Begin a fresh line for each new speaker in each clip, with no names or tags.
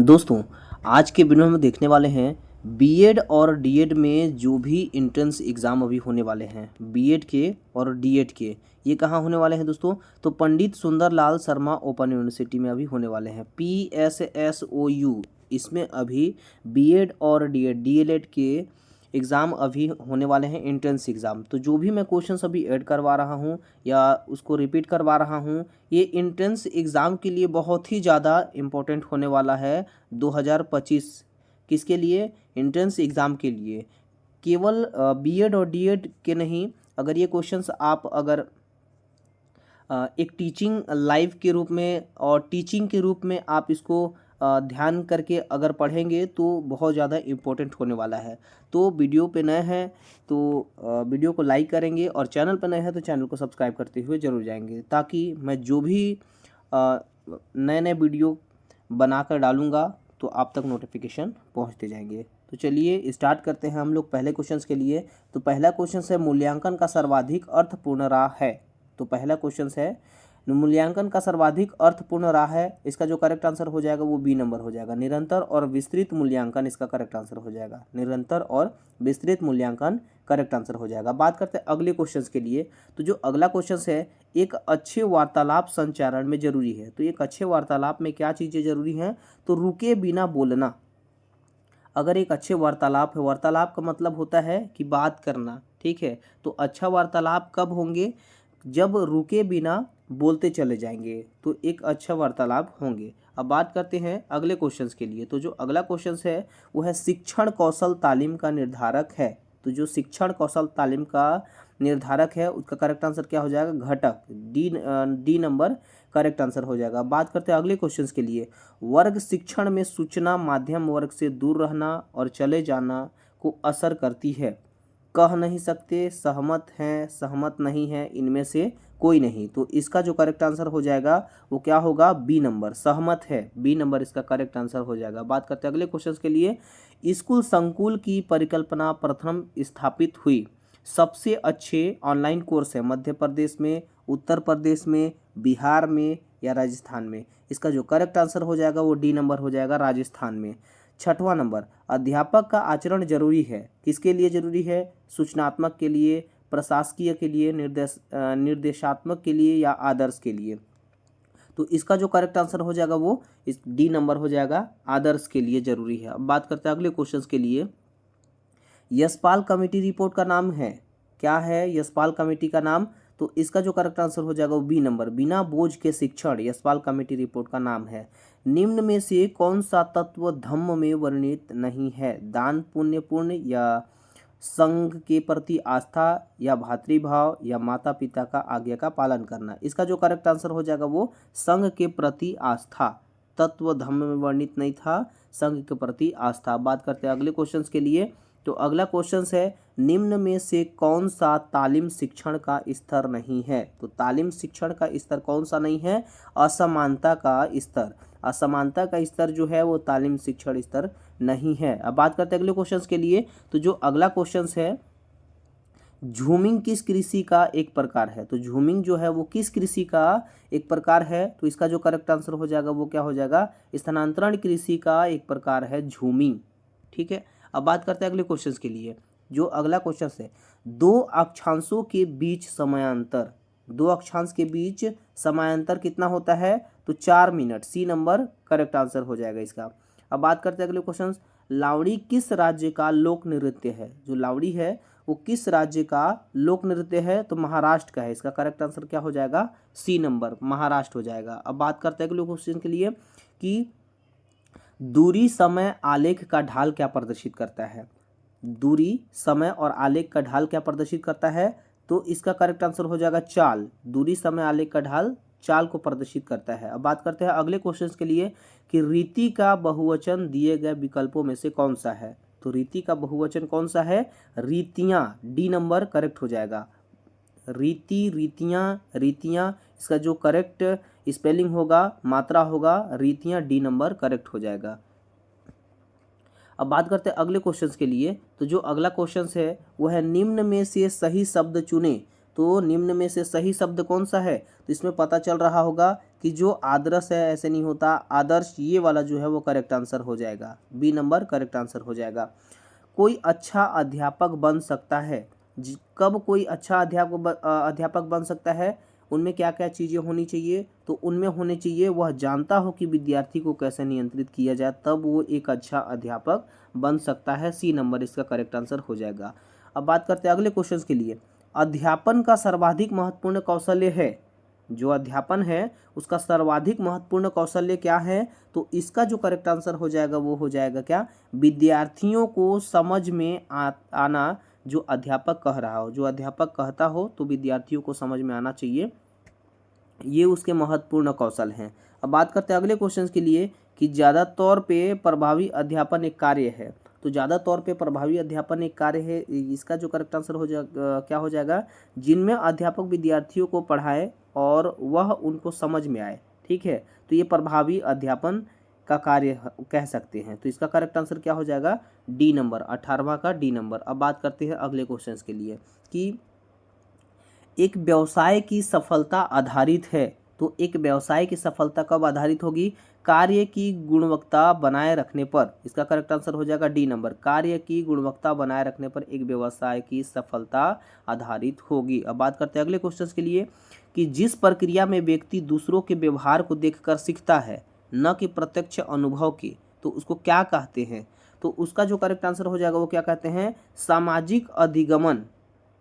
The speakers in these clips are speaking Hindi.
दोस्तों, आज के वीडियो में देखने वाले हैं बीएड और डीएड में जो भी एंट्रेंस एग्ज़ाम अभी होने वाले हैं बीएड के और डीएड के, ये कहाँ होने वाले हैं दोस्तों। तो पंडित सुंदरलाल शर्मा ओपन यूनिवर्सिटी में अभी होने वाले हैं PSSOU। इसमें अभी बीएड और डीएड डीएलएड के एग्ज़ाम अभी होने वाले हैं, एंट्रेंस एग्ज़ाम। तो जो भी मैं क्वेश्चंस अभी ऐड करवा रहा हूँ या उसको रिपीट करवा रहा हूँ, ये एंट्रेंस एग्ज़ाम के लिए बहुत ही ज़्यादा इम्पोर्टेंट होने वाला है 2025। किसके लिए? एंट्रेंस एग्ज़ाम के लिए। केवल बीएड और डीएड के नहीं, अगर ये क्वेश्चंस आप अगर एक टीचिंग लाइव के रूप में और टीचिंग के रूप में आप इसको ध्यान करके अगर पढ़ेंगे तो बहुत ज़्यादा इम्पोर्टेंट होने वाला है। तो वीडियो पे नए हैं तो वीडियो को लाइक करेंगे और चैनल पे नए हैं तो चैनल को सब्सक्राइब करते हुए ज़रूर जाएंगे, ताकि मैं जो भी नए नए वीडियो बनाकर डालूँगा तो आप तक नोटिफिकेशन पहुंचते जाएंगे। तो चलिए स्टार्ट करते हैं हम लोग पहले क्वेश्चन के लिए। तो पहला क्वेश्चन है, मूल्यांकन का सर्वाधिक अर्थपूर्ण राह है। तो पहला क्वेश्चन है, मूल्यांकन का सर्वाधिक अर्थपूर्ण राह है। इसका जो करेक्ट आंसर हो जाएगा वो बी नंबर हो जाएगा। निरंतर और विस्तृत मूल्यांकन इसका करेक्ट आंसर हो जाएगा। निरंतर और विस्तृत मूल्यांकन करेक्ट आंसर हो जाएगा। बात करते हैं अगले क्वेश्चन के लिए। तो जो अगला क्वेश्चन है, एक अच्छे वार्तालाप संचारण में जरूरी है। तो एक अच्छे वार्तालाप में क्या चीज़ें जरूरी हैं? तो रुके बिना बोलना। अगर एक अच्छे वार्तालाप है, वार्तालाप का मतलब होता है कि बात करना, ठीक है। तो अच्छा वार्तालाप कब होंगे? जब रुके बिना बोलते चले जाएंगे तो एक अच्छा वार्तालाप होंगे। अब बात करते हैं अगले क्वेश्चन के लिए। तो जो अगला क्वेश्चन है वो है, शिक्षण कौशल तालीम का निर्धारक है। तो जो शिक्षण कौशल तालीम का निर्धारक है उसका करेक्ट आंसर क्या हो जाएगा? घटक। डी नंबर करेक्ट आंसर हो जाएगा। बात करते हैं अगले क्वेश्चन के लिए। वर्ग शिक्षण में सूचना माध्यम वर्ग से दूर रहना और चले जाना को असर करती है। कह नहीं सकते, सहमत हैं, सहमत नहीं है, इनमें से कोई नहीं। तो इसका जो करेक्ट आंसर हो जाएगा वो क्या होगा? बी नंबर, सहमत है। बी नंबर इसका करेक्ट आंसर हो जाएगा। बात करते हैं अगले क्वेश्चन के लिए। स्कूल संकुल की परिकल्पना प्रथम स्थापित हुई। सबसे अच्छे ऑनलाइन कोर्स है मध्य प्रदेश में, उत्तर प्रदेश में, बिहार में या राजस्थान में। इसका जो करेक्ट आंसर हो जाएगा वो डी नंबर हो जाएगा, राजस्थान में। छठवां नंबर, अध्यापक का आचरण जरूरी है। किसके लिए जरूरी है? सूचनात्मक के लिए, प्रशासकीय के लिए, निर्देशात्मक के लिए या आदर्श के लिए। तो इसका जो करेक्ट आंसर हो जाएगा वो इस डी नंबर हो जाएगा, आदर्श के लिए जरूरी है। अब बात करते हैं अगले क्वेश्चन के लिए। यशपाल कमेटी रिपोर्ट का नाम है, क्या है यशपाल कमेटी का नाम? तो इसका जो करेक्ट आंसर हो जाएगा वो बी नंबर, बिना बोझ के शिक्षण यशपाल कमेटी रिपोर्ट का नाम है। निम्न में से कौन सा तत्व धम्म में वर्णित नहीं है? दान पुण्य पूर्ण या संघ के प्रति आस्था या भातृभाव या माता पिता का आज्ञा का पालन करना। इसका जो करेक्ट आंसर हो जाएगा वो संघ के प्रति आस्था। तत्व धम्म में वर्णित नहीं था, संघ के प्रति आस्था। बात करते हैं अगले क्वेश्चन के लिए। तो अगला क्वेश्चन है, निम्न में से कौन सा तालीम शिक्षण का स्तर नहीं है? तो तालीम शिक्षण का स्तर कौन सा नहीं है? असमानता का स्तर। असमानता का स्तर जो है वो तालीम शिक्षण स्तर नहीं है। अब बात करते हैं अगले क्वेश्चन के लिए। तो जो अगला क्वेश्चन है, झूमिंग किस कृषि का एक प्रकार है? तो झूमिंग जो है वो किस कृषि का एक प्रकार है? तो इसका जो करेक्ट आंसर हो जाएगा वो क्या हो जाएगा? स्थानांतरण कृषि का एक प्रकार है झूमिंग, ठीक है। अब बात करते हैं अगले क्वेश्चन के लिए। जो अगला क्वेश्चन है, दो अक्षांशों के बीच समायांतर, दो अक्षांश के बीच समायांतर कितना होता है? तो 4 minute. C number correct answer हो जाएगा इसका। अब बात करते हैं अगले क्वेश्चन, लावड़ी किस राज्य का लोक नृत्य है? जो लावड़ी है वो किस राज्य का लोक नृत्य है? तो महाराष्ट्र का है। इसका करेक्ट आंसर क्या हो जाएगा? सी नंबर, महाराष्ट्र हो जाएगा। अब बात करते हैं अगले क्वेश्चन के लिए कि दूरी समय आलेख का ढाल क्या प्रदर्शित करता है? दूरी समय और आलेख का ढाल क्या प्रदर्शित करता है? तो इसका करेक्ट आंसर हो जाएगा चाल। दूरी समय आलेख का ढाल चाल को प्रदर्शित करता है। अब बात करते हैं अगले क्वेश्चन के लिए कि रीति का बहुवचन दिए गए विकल्पों में से कौन सा है? तो रीति का बहुवचन कौन सा है? रीतियां। डी नंबर करेक्ट हो जाएगा। रीति, रीतियां, रीतियां, इसका जो करेक्ट स्पेलिंग होगा, मात्रा होगा, रीतियां। डी नंबर करेक्ट हो जाएगा। अब बात करते हैं अगले क्वेश्चन के लिए। तो जो अगला क्वेश्चन है वो है, निम्न में से सही शब्द चुने। तो निम्न में से सही शब्द कौन सा है? तो इसमें पता चल रहा होगा कि जो आदर्श है ऐसे नहीं होता, आदर्श ये वाला जो है वो करेक्ट आंसर हो जाएगा, बी नंबर करेक्ट आंसर हो जाएगा। कोई अच्छा अध्यापक बन सकता है, कब कोई अच्छा अध्यापक बन सकता है, उनमें क्या क्या चीज़ें होनी चाहिए, तो उनमें होने चाहिए वह जानता हो कि विद्यार्थी को कैसे नियंत्रित किया जाए, तब वो एक अच्छा अध्यापक बन सकता है, सी नंबर इसका करेक्ट आंसर हो जाएगा। अब बात करते हैं अगले क्वेश्चन के लिए। अध्यापन का सर्वाधिक महत्वपूर्ण कौशल्य है, जो अध्यापन है उसका सर्वाधिक महत्वपूर्ण कौशल्य क्या है, तो इसका जो करेक्ट आंसर हो जाएगा वो हो जाएगा क्या, विद्यार्थियों को समझ में आना, जो अध्यापक कह रहा हो, जो अध्यापक कहता हो तो विद्यार्थियों को समझ में आना चाहिए, ये उसके महत्वपूर्ण कौशल हैं। अब बात करते हैं अगले क्वेश्चन के लिए कि ज़्यादा तौर पे प्रभावी अध्यापन एक कार्य है, तो ज़्यादा तौर पे प्रभावी अध्यापन एक कार्य है, इसका जो करेक्ट आंसर हो जाएगा क्या हो जाएगा, जिनमें अध्यापक विद्यार्थियों को पढ़ाए और वह उनको समझ में आए, ठीक है, तो ये प्रभावी अध्यापन का कार्य कह सकते हैं। तो इसका करेक्ट आंसर क्या हो जाएगा, डी नंबर, 18वां का डी नंबर। अब बात करते हैं अगले क्वेश्चन के लिए कि एक व्यवसाय की सफलता आधारित है, तो एक व्यवसाय की सफलता कब आधारित होगी, कार्य की गुणवत्ता बनाए रखने पर, इसका करेक्ट आंसर हो जाएगा डी नंबर, कार्य की गुणवत्ता बनाए रखने पर एक व्यवसाय की सफलता आधारित होगी। अब बात करते हैं अगले क्वेश्चन के लिए कि जिस प्रक्रिया में व्यक्ति दूसरों के व्यवहार को देखकर सीखता है, न कि प्रत्यक्ष अनुभव के, तो उसको क्या कहते हैं, तो उसका जो करेक्ट आंसर हो जाएगा वो क्या कहते हैं, सामाजिक अधिगमन।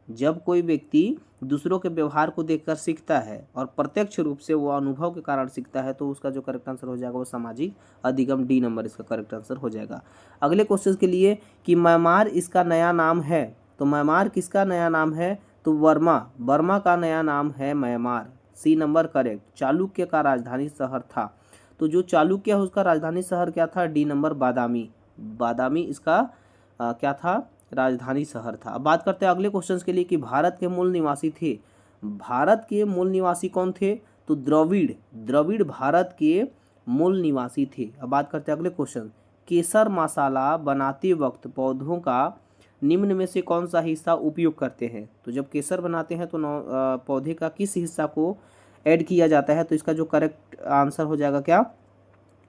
जब कोई व्यक्ति दूसरों के व्यवहार को देखकर सीखता है और प्रत्यक्ष रूप से वो अनुभव के कारण सीखता है, तो उसका जो करेक्ट आंसर हो जाएगा वो सामाजिक अधिगम, डी नंबर इसका करेक्ट आंसर हो जाएगा। अगले क्वेश्चन के लिए कि म्यांमार इसका नया नाम है, तो म्यांमार किसका नया नाम है, तो वर्मा, बर्मा का नया नाम है Myanmar, C number correct. Chalukya का राजधानी शहर था, तो जो चालुक्य है उसका राजधानी शहर क्या था, डी नंबर बादामी, बादामी इसका क्या था, राजधानी शहर था। अब बात करते हैं अगले क्वेश्चन के लिए कि भारत के मूल निवासी थे, भारत के मूल निवासी कौन थे, तो द्रविड़, द्रविड़ भारत के मूल निवासी थे। अब बात करते हैं अगले क्वेश्चन, केसर मसाला बनाते वक्त पौधों का निम्न में से कौन सा हिस्सा उपयोग करते हैं, तो जब केसर बनाते हैं तो पौधे का किस हिस्सा को ऐड किया जाता है, तो इसका जो करेक्ट आंसर हो जाएगा क्या,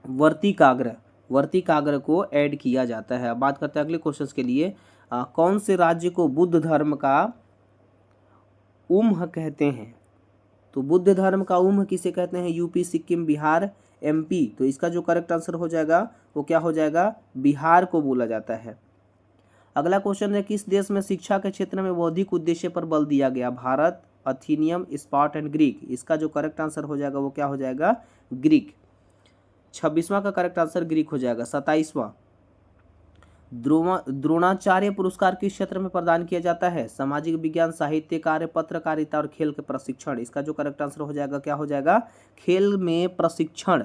वर्तिकाग्र, वर्तिकाग्र को ऐड किया जाता है। अब बात करते हैं अगले क्वेश्चन के लिए कौन से राज्य को बुद्ध धर्म का उम्ह कहते हैं, तो बुद्ध धर्म का उम्ह किसे कहते हैं, यूपी, सिक्किम, बिहार, एमपी, तो इसका जो करेक्ट आंसर हो जाएगा वो क्या हो जाएगा, बिहार को बोला जाता है। अगला क्वेश्चन है किस देश में शिक्षा के क्षेत्र में बौद्धिक उद्देश्य पर बल दिया गया, भारत, अथीनियम, स्पार्ट एंड ग्रीक, इसका जो करेक्ट आंसर हो जाएगा वो क्या हो जाएगा, ग्रीक। 26वां का करेक्ट आंसर ग्रीक हो जाएगा। 27वां, द्रोणाचार्य पुरस्कार किस क्षेत्र में प्रदान किया जाता है, सामाजिक विज्ञान, साहित्य कार्य, पत्रकारिता और खेल के प्रशिक्षण, इसका जो करेक्ट आंसर हो जाएगा क्या हो जाएगा, खेल में प्रशिक्षण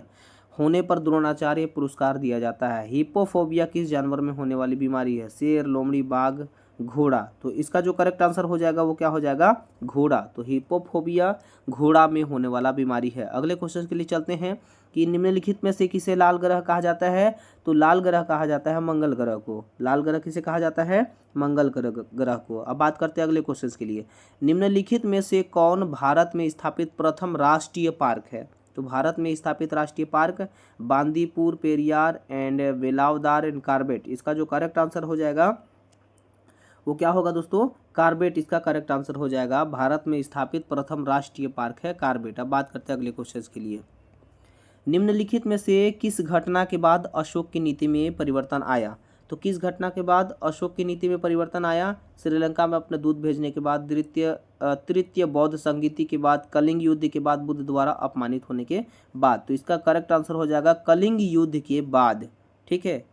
होने पर द्रोणाचार्य पुरस्कार दिया जाता है। हिप्पोफोबिया किस जानवर में होने वाली बीमारी है, शेर, लोमड़ी, बाघ, घोड़ा, तो इसका जो करेक्ट आंसर हो जाएगा वो क्या हो जाएगा, घोड़ा, तो हिप्पोफोबिया घोड़ा में होने वाला बीमारी है। अगले क्वेश्चन के लिए चलते हैं कि निम्नलिखित में से किसे लाल ग्रह कहा जाता है, तो लाल ग्रह कहा जाता है मंगल ग्रह को, लाल ग्रह किसे कहा जाता है, मंगल ग्रह को। अब बात करते हैं अगले क्वेश्चन के लिए, निम्नलिखित में से कौन भारत में स्थापित प्रथम राष्ट्रीय पार्क है, तो भारत में स्थापित राष्ट्रीय park Bandipur, Periyar and Velavadar and Corbett, इसका जो करेक्ट आंसर हो जाएगा वो क्या होगा दोस्तों, कार्बेट इसका करेक्ट आंसर हो जाएगा। भारत में स्थापित प्रथम राष्ट्रीय पार्क है कार्बेट। अब बात करते हैं अगले क्वेश्चन के लिए, निम्नलिखित में से किस घटना के बाद अशोक की नीति में परिवर्तन आया, तो किस घटना के बाद अशोक की नीति में परिवर्तन आया, श्रीलंका में अपने दूत भेजने के बाद, तृतीय बौद्ध संगीति के बाद, कलिंग युद्ध के बाद, बुद्ध द्वारा अपमानित होने के बाद, तो इसका करेक्ट आंसर हो जाएगा कलिंग युद्ध के बाद, ठीक है।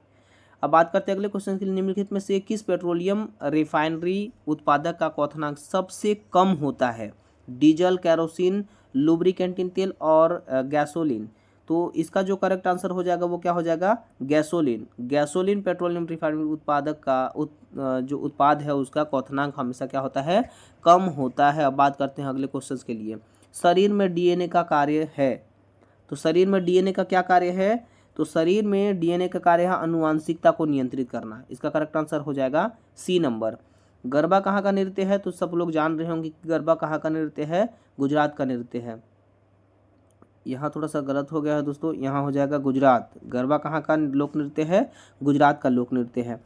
अब बात करते हैं अगले क्वेश्चन के लिए, निम्नलिखित में से किस पेट्रोलियम रिफाइनरी उत्पादक का क्वथनांक सबसे कम होता है, डीजल, कैरोसिन, लुब्रिकेंटिंग तेल और गैसोलीन, तो इसका जो करेक्ट आंसर हो जाएगा वो क्या हो जाएगा, गैसोलीन, गैसोलीन पेट्रोलियम रिफाइनरी उत्पादक का जो उत्पाद है उसका क्वथनांक हमेशा क्या होता है, कम होता है। अब बात करते हैं अगले क्वेश्चन के लिए, शरीर में डीएनए का कार्य है, तो शरीर में डीएनए का क्या कार्य है, तो शरीर में डीएनए का कार्य है आनुवांशिकता को नियंत्रित करना, इसका करेक्ट आंसर हो जाएगा सी नंबर। गरबा कहाँ का नृत्य है, तो सब लोग जान रहे होंगे कि गरबा कहाँ का नृत्य है, गुजरात का नृत्य है। यहाँ थोड़ा सा गलत हो गया है दोस्तों, यहाँ हो जाएगा गुजरात। गरबा कहाँ का लोक नृत्य है? गुजरात का लोक नृत्य है।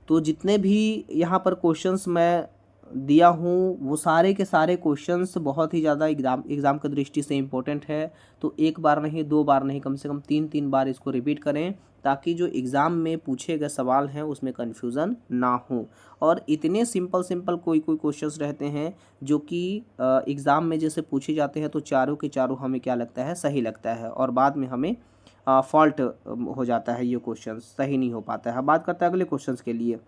तो जितने भी यहाँ पर क्वेश्चंस मैं दिया हूँ वो सारे के सारे क्वेश्चंस बहुत ही ज़्यादा एग्ज़ाम की दृष्टि से इम्पोर्टेंट है। तो एक बार नहीं, दो बार नहीं, कम से कम 3 बार इसको रिपीट करें, ताकि जो एग्ज़ाम में पूछे गए सवाल हैं उसमें कन्फ्यूज़न ना हो। और इतने सिंपल कोई क्वेश्चंस रहते हैं जो कि एग्ज़ाम में जैसे पूछे जाते हैं तो चारों के चारों हमें क्या लगता है? सही लगता है, और बाद में हमें फॉल्ट हो जाता है, ये क्वेश्चन सही नहीं हो पाता है। अब बात करते हैं अगले क्वेश्चन के लिए।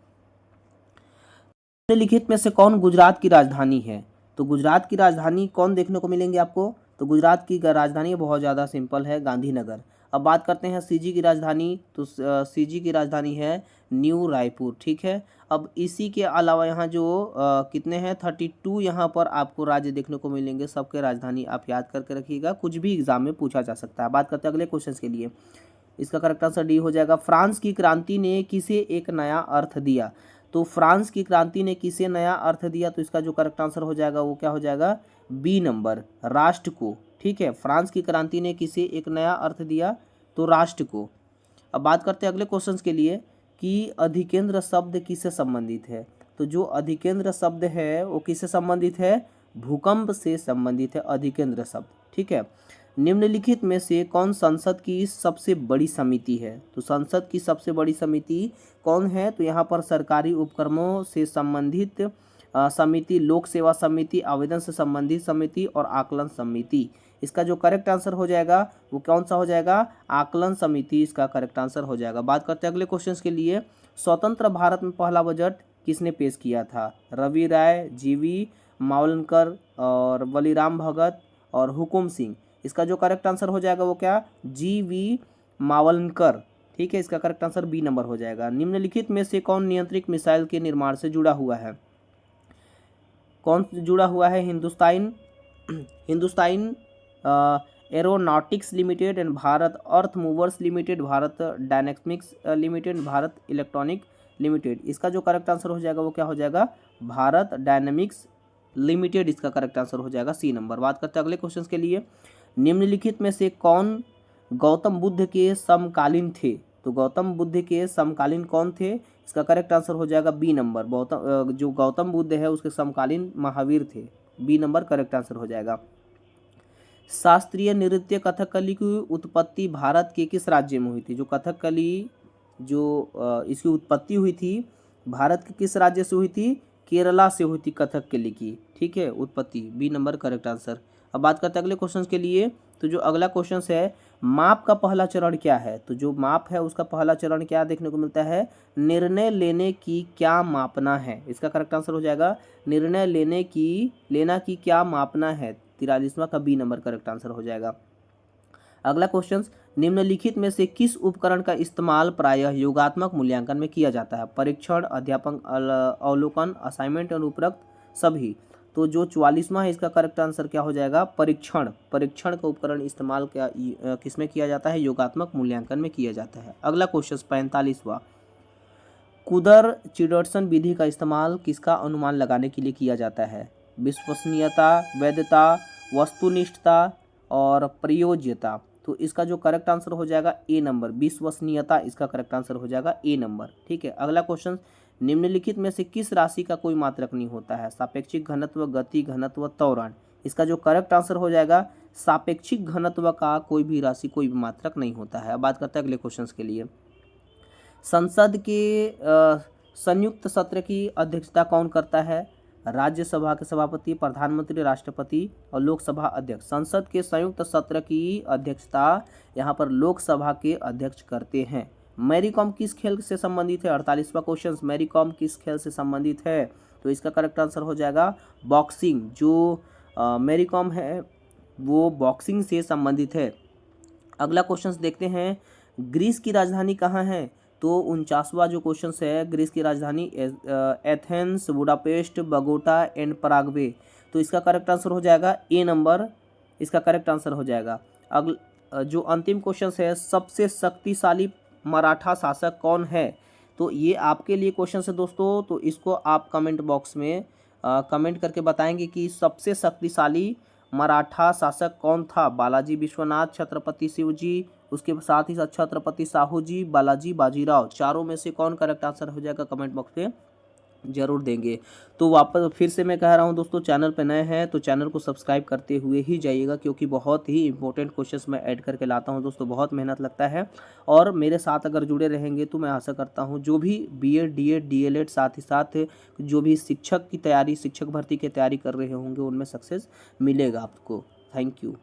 निम्नलिखित में से कौन गुजरात की राजधानी है? तो गुजरात की राजधानी कौन देखने को मिलेंगे आपको? तो गुजरात की राजधानी बहुत ज़्यादा सिंपल है, गांधीनगर। अब बात करते हैं सीजी की राजधानी, तो सीजी की राजधानी है न्यू रायपुर, ठीक है। अब इसी के अलावा यहाँ जो कितने हैं 32 यहाँ पर आपको राज्य देखने को मिलेंगे। सबके राजधानी आप याद करके रखिएगा, कुछ भी एग्जाम में पूछा जा सकता है। बात करते हैं अगले क्वेश्चन के लिए। इसका करेक्ट आंसर डी हो जाएगा। फ्रांस की क्रांति ने किसे एक नया अर्थ दिया? तो फ्रांस की क्रांति ने किसे नया अर्थ दिया? तो इसका जो करेक्ट आंसर हो जाएगा वो क्या हो जाएगा? बी नंबर, राष्ट्र को, ठीक है। फ्रांस की क्रांति ने किसे एक नया अर्थ दिया? तो राष्ट्र को। अब बात करते हैं अगले क्वेश्चन के लिए कि अधिकेंद्र शब्द किससे संबंधित है? तो जो अधिकेंद्र शब्द है वो किससे संबंधित है? भूकंप से संबंधित है अधिकेंद्र शब्द, ठीक है। निम्नलिखित में से कौन संसद की सबसे बड़ी समिति है? तो संसद की सबसे बड़ी समिति कौन है? तो यहाँ पर सरकारी उपक्रमों से संबंधित समिति, लोक सेवा समिति, आवेदन से संबंधित समिति और आकलन समिति। इसका जो करेक्ट आंसर हो जाएगा वो कौन सा हो जाएगा? आकलन समिति इसका करेक्ट आंसर हो जाएगा। बात करते हैं अगले क्वेश्चन के लिए। स्वतंत्र भारत में पहला बजट किसने पेश किया था? रवि राय, जीवी मावलंकर और बलिराम भगत और हुकुम सिंह। इसका जो करेक्ट आंसर हो जाएगा वो क्या? जीवी मावलंकर, ठीक है। इसका करेक्ट आंसर बी नंबर हो जाएगा। निम्नलिखित में से कौन नियंत्रित मिसाइल के निर्माण से जुड़ा हुआ है? कौन जुड़ा हुआ है? Hindustan aeronautics limited and Bharat earth movers limited, Bharat dynamics limited, Bharat electronic limited. इसका जो करेक्ट आंसर हो जाएगा वो क्या हो जाएगा? भारत डायनेमिक्स लिमिटेड इसका करेक्ट आंसर हो जाएगा, सी नंबर। बात करते हैं अगले क्वेश्चन के लिए। निम्नलिखित में से कौन गौतम बुद्ध के समकालीन थे? तो गौतम बुद्ध के समकालीन कौन थे? इसका करेक्ट आंसर हो जाएगा बी नंबर। जो गौतम बुद्ध है उसके समकालीन महावीर थे, बी नंबर करेक्ट आंसर हो जाएगा। शास्त्रीय नृत्य कथकली की उत्पत्ति भारत के किस राज्य में हुई थी? जो कथकली इसकी उत्पत्ति हुई थी भारत के किस राज्य से हुई थी? केरला से हुई थी कथकली की, ठीक है, उत्पत्ति, बी नंबर करेक्ट आंसर। अब बात करते हैं अगले क्वेश्चन के लिए। तो जो अगला क्वेश्चन है, माप का पहला चरण क्या है? तो जो माप है उसका पहला चरण क्या देखने को मिलता है? निर्णय लेने की क्या मापना है। इसका करेक्ट आंसर हो जाएगा निर्णय लेना की क्या मापना है, 43वां का बी नंबर करेक्ट आंसर हो जाएगा। अगला क्वेश्चन, निम्नलिखित में से किस उपकरण का इस्तेमाल प्रायः योगात्मक मूल्यांकन में किया जाता है? परीक्षण, अध्यापन, अवलोकन, असाइनमेंट और उपरोक्त सभी। तो जो 44वां है इसका करेक्ट आंसर क्या हो जाएगा? परीक्षण। परीक्षण का उपकरण इस्तेमाल किसमें किया जाता है? योगात्मक मूल्यांकन में किया जाता है। अगला क्वेश्चन 45वां, कुदर चिडर्सन विधि का इस्तेमाल किसका अनुमान लगाने के लिए किया जाता है? विश्वसनीयता, वैधता, वस्तुनिष्ठता और प्रयोज्यता। तो इसका जो करेक्ट आंसर हो जाएगा ए नंबर, विश्वसनीयता इसका करेक्ट आंसर हो जाएगा ए नंबर, ठीक है। अगला क्वेश्चन, निम्नलिखित में से किस राशि का कोई मात्रक नहीं होता है? सापेक्षिक घनत्व, गति घनत्व, त्वरण। इसका जो करेक्ट आंसर हो जाएगा सापेक्षिक घनत्व का कोई भी राशि, कोई भी मात्रक नहीं होता है। अब बात करते हैं अगले क्वेश्चन के लिए। संसद के संयुक्त सत्र की अध्यक्षता कौन करता है? राज्यसभा के सभापति, प्रधानमंत्री, राष्ट्रपति और लोकसभा अध्यक्ष। संसद के संयुक्त सत्र की अध्यक्षता यहाँ पर लोकसभा के अध्यक्ष करते हैं। मैरी कॉम किस खेल से संबंधित है? 48वां क्वेश्चन, मैरी कॉम किस खेल से संबंधित है? तो इसका करेक्ट आंसर हो जाएगा बॉक्सिंग। जो मैरी कॉम है वो बॉक्सिंग से संबंधित है। अगला क्वेश्चन देखते हैं, ग्रीस की राजधानी कहाँ है? तो 49वां जो क्वेश्चन है, ग्रीस की राजधानी Athens, Budapest, Bogota and Paraguay. तो इसका करेक्ट आंसर हो जाएगा ए नंबर, इसका करेक्ट आंसर हो जाएगा। जो अंतिम क्वेश्चन है, सबसे शक्तिशाली मराठा शासक कौन है? तो ये आपके लिए क्वेश्चन है दोस्तों, तो इसको आप कमेंट बॉक्स में कमेंट करके बताएंगे कि सबसे शक्तिशाली मराठा शासक कौन था? बालाजी विश्वनाथ, छत्रपति शिवजी, उसके साथ ही साथ छत्रपति साहू जी, बालाजी बाजीराव। चारों में से कौन करेक्ट आंसर हो जाएगा कमेंट बॉक्स पे जरूर देंगे। तो वापस फिर से मैं कह रहा हूं दोस्तों, चैनल पे नए हैं तो चैनल को सब्सक्राइब करते हुए ही जाइएगा, क्योंकि बहुत ही इंपॉर्टेंट क्वेश्चंस मैं ऐड करके लाता हूं दोस्तों, बहुत मेहनत लगता है। और मेरे साथ अगर जुड़े रहेंगे तो मैं आशा करता हूं जो भी बीएड, डीएड, डीएलएड, साथ ही साथ जो भी शिक्षक की तैयारी, शिक्षक भर्ती की तैयारी कर रहे होंगे, उनमें सक्सेस मिलेगा आपको। Thank you.